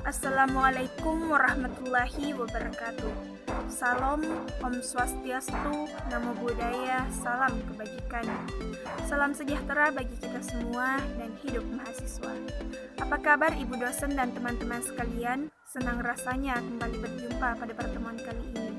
Assalamualaikum warahmatullahi wabarakatuh. Salam, Om Swastiastu, Namo Buddhaya, salam kebajikan. Salam sejahtera bagi kita semua dan hidup mahasiswa. Apa kabar Ibu dosen dan teman-teman sekalian? Senang rasanya kembali berjumpa pada pertemuan kali ini.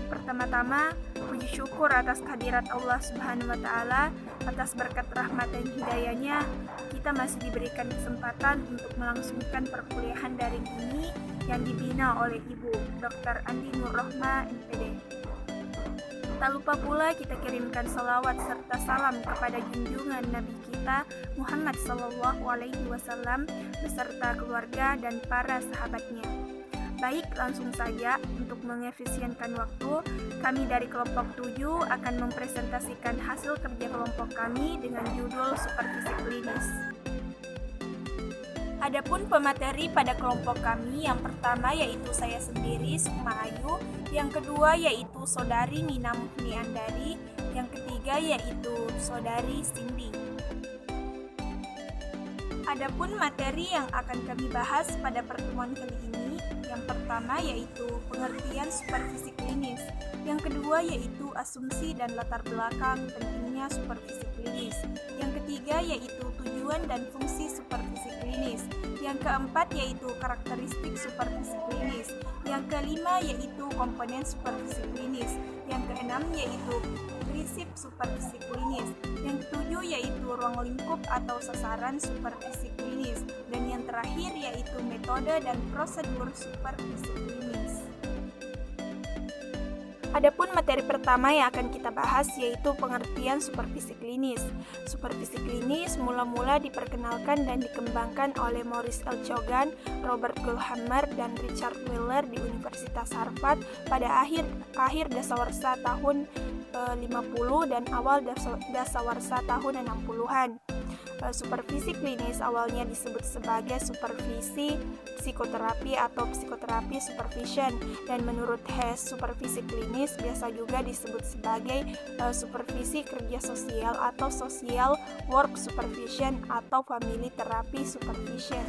Pertama-tama, puji syukur atas kehadirat Allah Subhanahu wa Ta'ala, atas berkat rahmat dan hidayahnya, kita masih diberikan kesempatan untuk melangsungkan perkuliahan daring ini yang dibina oleh Ibu Dr. Andi Nurrohma, MPD. Tak lupa pula kita kirimkan salawat serta salam kepada junjungan Nabi kita Muhammad SAW beserta keluarga dan para sahabatnya. Baik, langsung saja untuk mengefisienkan waktu, kami dari kelompok 7 akan mempresentasikan hasil kerja kelompok kami dengan judul Supervisi Klinis. Adapun pemateri pada kelompok kami, yang pertama yaitu saya sendiri, Sukma Ayu, yang kedua yaitu Saudari Nina Muhni Andari, yang ketiga yaitu Saudari Cindy. Adapun materi yang akan kami bahas pada pertemuan kali ini, yang pertama yaitu pengertian supervisi klinis, yang kedua yaitu asumsi dan latar belakang pentingnya supervisi klinis, yang ketiga yaitu tujuan dan fungsi supervisi klinis, yang keempat yaitu karakteristik supervisi klinis, yang kelima yaitu komponen supervisi klinis, yang keenam yaitu prinsip supervisi klinis, yang ketujuh yaitu ruang lingkup atau sasaran supervisi klinis, dan yang terakhir yaitu metode dan prosedur supervisi klinis. Adapun materi pertama yang akan kita bahas yaitu pengertian supervisi klinis. Supervisi klinis mula-mula diperkenalkan dan dikembangkan oleh Maurice L. Chogan, Robert Goldhammer, dan Richard Wheeler di Universitas Harvard pada akhir dasawarsa tahun 50 dan awal dasawarsa tahun 60-an. Supervisi klinis awalnya disebut sebagai supervisi psikoterapi atau psikoterapi supervision, dan menurut Hess, supervisi klinis biasa juga disebut sebagai supervisi kerja sosial atau social work supervision atau family therapy supervision.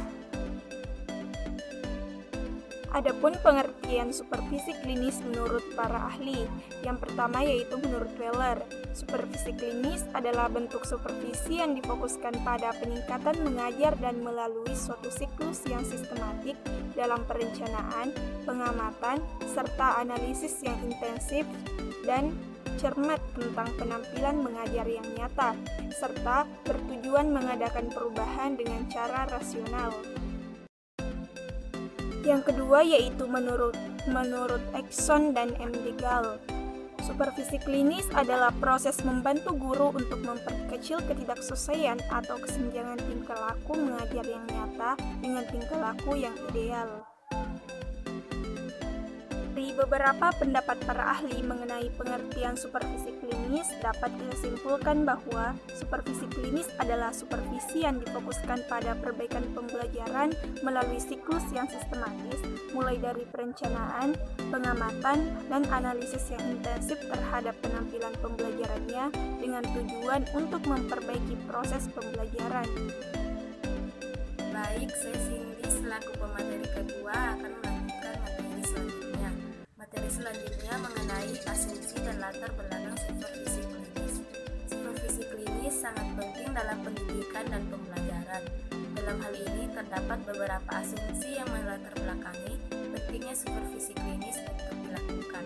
Adapun pengertian supervisi klinis menurut para ahli, yang pertama yaitu menurut Wheeler, supervisi klinis adalah bentuk supervisi yang difokuskan pada peningkatan mengajar dan melalui suatu siklus yang sistematik dalam perencanaan, pengamatan, serta analisis yang intensif dan cermat tentang penampilan mengajar yang nyata, serta bertujuan mengadakan perubahan dengan cara rasional. Yang kedua yaitu menurut Exon dan M. Degal, supervisi klinis adalah proses membantu guru untuk memperkecil ketidaksesuaian atau kesenjangan tingkah laku mengajar yang nyata dengan tingkah laku yang ideal. Dari beberapa pendapat para ahli mengenai pengertian supervisi klinis, dapat disimpulkan bahwa supervisi klinis adalah supervisi yang difokuskan pada perbaikan pembelajaran melalui siklus yang sistematis, mulai dari perencanaan, pengamatan, dan analisis yang intensif terhadap penampilan pembelajarannya dengan tujuan untuk memperbaiki proses pembelajaran. Baik, saya Cindy selaku pemateri kedua akan melanjutkan materi selanjutnya. Materi selanjutnya mengenai asumsi dan latar belakang supervisi klinis. Supervisi klinis sangat penting dalam pendidikan dan pembelajaran. Dalam hal ini terdapat beberapa asumsi yang melatar belakangi pentingnya supervisi klinis untuk dilakukan.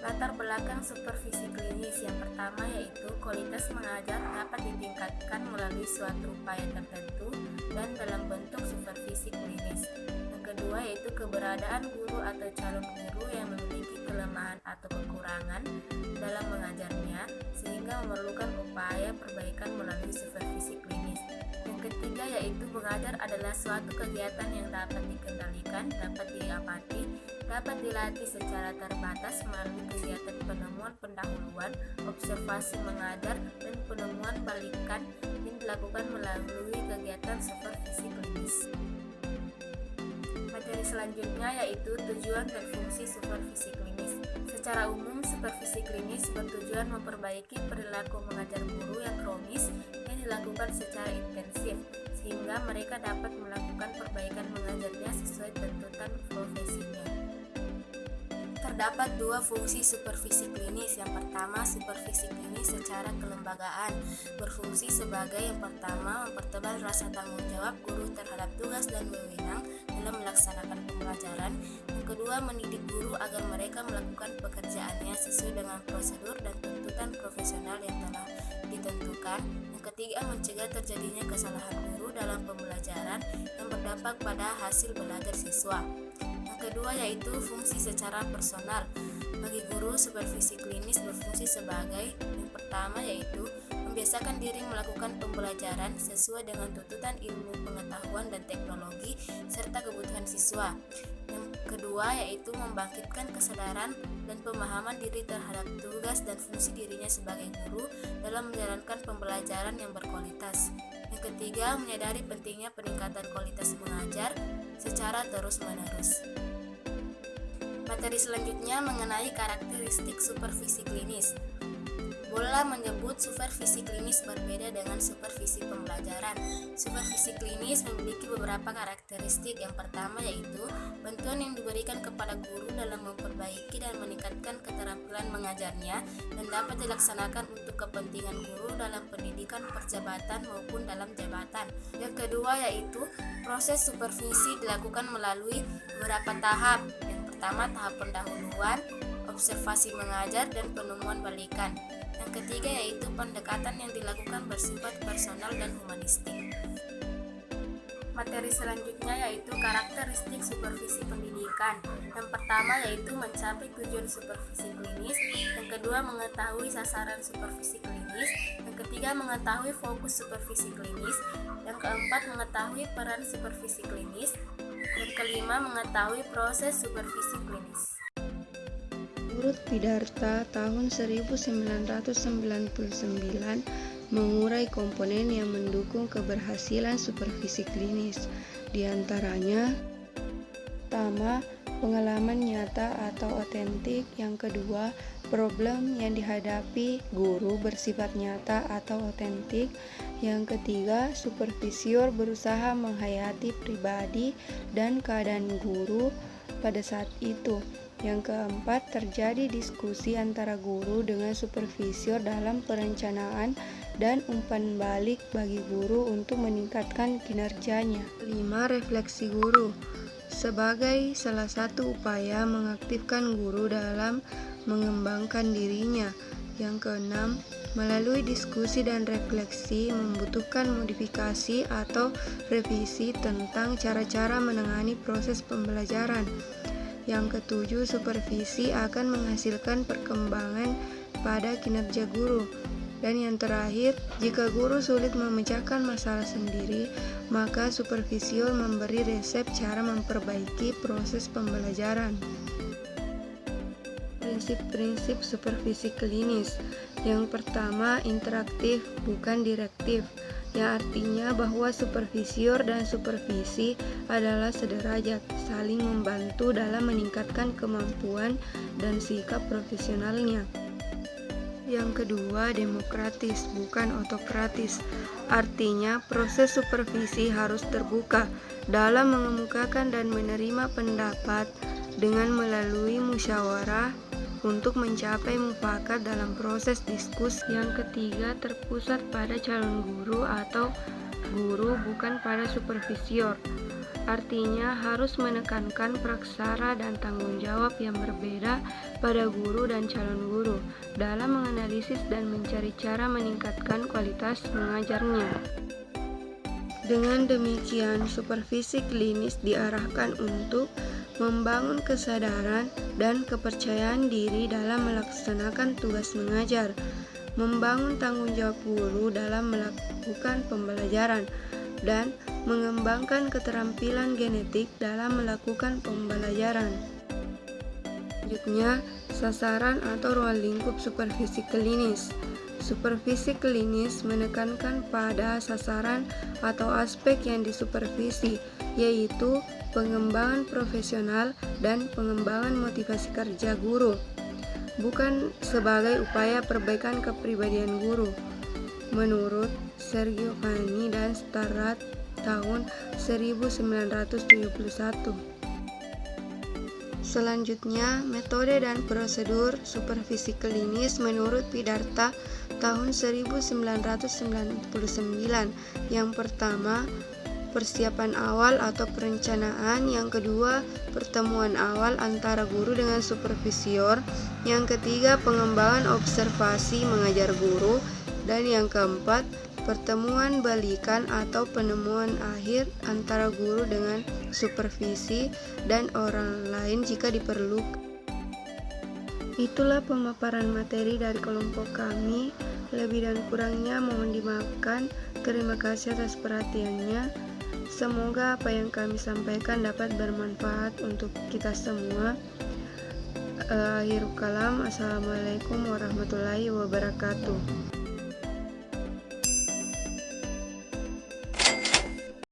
Latar belakang supervisi klinis yang pertama yaitu kualitas mengajar dapat ditingkatkan melalui suatu upaya tertentu dan dalam bentuk supervisi klinis. Yang kedua yaitu keberadaan guru atau calon guru yang memiliki kelemahan atau kekurangan dalam mengajarnya sehingga memerlukan upaya perbaikan melalui supervisi klinis. Yang ketiga yaitu mengajar adalah suatu kegiatan yang dapat dikendalikan, dapat diamati, dapat dilatih secara terbatas melalui kegiatan penemuan pendahuluan, observasi mengajar, dan penemuan balikan yang dilakukan melalui kegiatan supervisi klinis. Materi selanjutnya yaitu tujuan dan fungsi supervisi klinis. Secara umum, supervisi klinis bertujuan memperbaiki perilaku mengajar guru yang kronis yang dilakukan secara intensif, sehingga mereka dapat melakukan perbaikan Terdapat dua fungsi supervisi klinis. Yang pertama, supervisi klinis secara kelembagaan, berfungsi sebagai yang pertama mempertebal rasa tanggung jawab guru terhadap tugas dan wewenang dalam melaksanakan pembelajaran. Yang kedua, mendidik guru agar mereka melakukan pekerjaannya sesuai dengan prosedur dan tuntutan profesional yang telah ditentukan. Yang ketiga, mencegah terjadinya kesalahan guru dalam pembelajaran yang berdampak pada hasil belajar siswa. Yang kedua yaitu fungsi secara personal. Bagi guru, supervisi klinis berfungsi sebagai yang pertama yaitu membiasakan diri melakukan pembelajaran sesuai dengan tuntutan ilmu pengetahuan dan teknologi serta kebutuhan siswa. Yang kedua yaitu membangkitkan kesadaran dan pemahaman diri terhadap tugas dan fungsi dirinya sebagai guru dalam menjalankan pembelajaran yang berkualitas. Yang ketiga, menyadari pentingnya peningkatan kualitas mengajar secara terus-menerus. Materi selanjutnya mengenai karakteristik supervisi klinis. Bolehlah menyebut supervisi klinis berbeda dengan supervisi pembelajaran. Supervisi klinis memiliki beberapa karakteristik. Yang pertama yaitu bantuan yang diberikan kepada guru dalam memperbaiki dan meningkatkan keterampilan mengajarnya dan dapat dilaksanakan untuk kepentingan guru dalam pendidikan perjabatan maupun dalam jabatan. Yang kedua yaitu proses supervisi dilakukan melalui beberapa tahap. Yang pertama, tahap pendahuluan, observasi mengajar, dan penemuan balikan. Yang ketiga yaitu pendekatan yang dilakukan bersifat personal dan humanistik. Materi selanjutnya yaitu karakteristik supervisi pendidikan. Yang pertama yaitu mencapai tujuan supervisi klinis. Yang kedua, mengetahui sasaran supervisi klinis. Yang ketiga, mengetahui fokus supervisi klinis. Yang keempat, mengetahui peran supervisi klinis. Yang kelima, mengetahui proses supervisi klinis. Menurut Pidarta tahun 1999 mengurai komponen yang mendukung keberhasilan supervisi klinis. Di antaranya, pertama, pengalaman nyata atau otentik. Yang kedua, problem yang dihadapi guru bersifat nyata atau otentik. Yang ketiga, supervisor berusaha menghayati pribadi dan keadaan guru pada saat itu. Yang keempat, terjadi diskusi antara guru dengan supervisor dalam perencanaan dan umpan balik bagi guru untuk meningkatkan kinerjanya. 5. Refleksi guru sebagai salah satu upaya mengaktifkan guru dalam mengembangkan dirinya. Yang keenam, melalui diskusi dan refleksi membutuhkan modifikasi atau revisi tentang cara-cara menangani proses pembelajaran. Yang ketujuh, supervisi akan menghasilkan perkembangan pada kinerja guru. Dan yang terakhir, jika guru sulit memecahkan masalah sendiri, maka supervisor memberi resep cara memperbaiki proses pembelajaran. Prinsip-prinsip supervisi klinis. Yang pertama, interaktif bukan direktif, yang artinya bahwa supervisor dan supervisi adalah sederajat, saling membantu dalam meningkatkan kemampuan dan sikap profesionalnya. Yang kedua, demokratis bukan otokratis, artinya proses supervisi harus terbuka dalam mengemukakan dan menerima pendapat dengan melalui musyawarah untuk mencapai mufakat dalam proses diskusi. Yang ketiga, terpusat pada calon guru atau guru bukan pada supervisor, artinya harus menekankan praksara dan tanggung jawab yang berbeda pada guru dan calon guru dalam menganalisis dan mencari cara meningkatkan kualitas mengajarnya. Dengan demikian, supervisi klinis diarahkan untuk membangun kesadaran dan kepercayaan diri dalam melaksanakan tugas mengajar, membangun tanggung jawab guru dalam melakukan pembelajaran, dan mengembangkan keterampilan genetik dalam melakukan pembelajaran. Selanjutnya, sasaran atau ruang lingkup supervisi klinis. Supervisi klinis menekankan pada sasaran atau aspek yang disupervisi, yaitu pengembangan profesional dan pengembangan motivasi kerja guru, bukan sebagai upaya perbaikan kepribadian guru. Menurut Sergio Fanni dan Starrat tahun 1971. Selanjutnya, metode dan prosedur supervisi klinis menurut Pidarta tahun 1999. Yang pertama, persiapan awal atau perencanaan. Yang kedua, pertemuan awal antara guru dengan supervisor. Yang ketiga, pengembangan observasi mengajar guru. Dan yang keempat, pertemuan balikan atau penemuan akhir antara guru dengan supervisi dan orang lain jika diperlukan. Itulah pemaparan materi dari kelompok kami. Lebih dan kurangnya mohon dimaafkan. Terima kasih atas perhatiannya. Semoga apa yang kami sampaikan dapat bermanfaat untuk kita semua. Akhirul kalam. Assalamualaikum warahmatullahi wabarakatuh.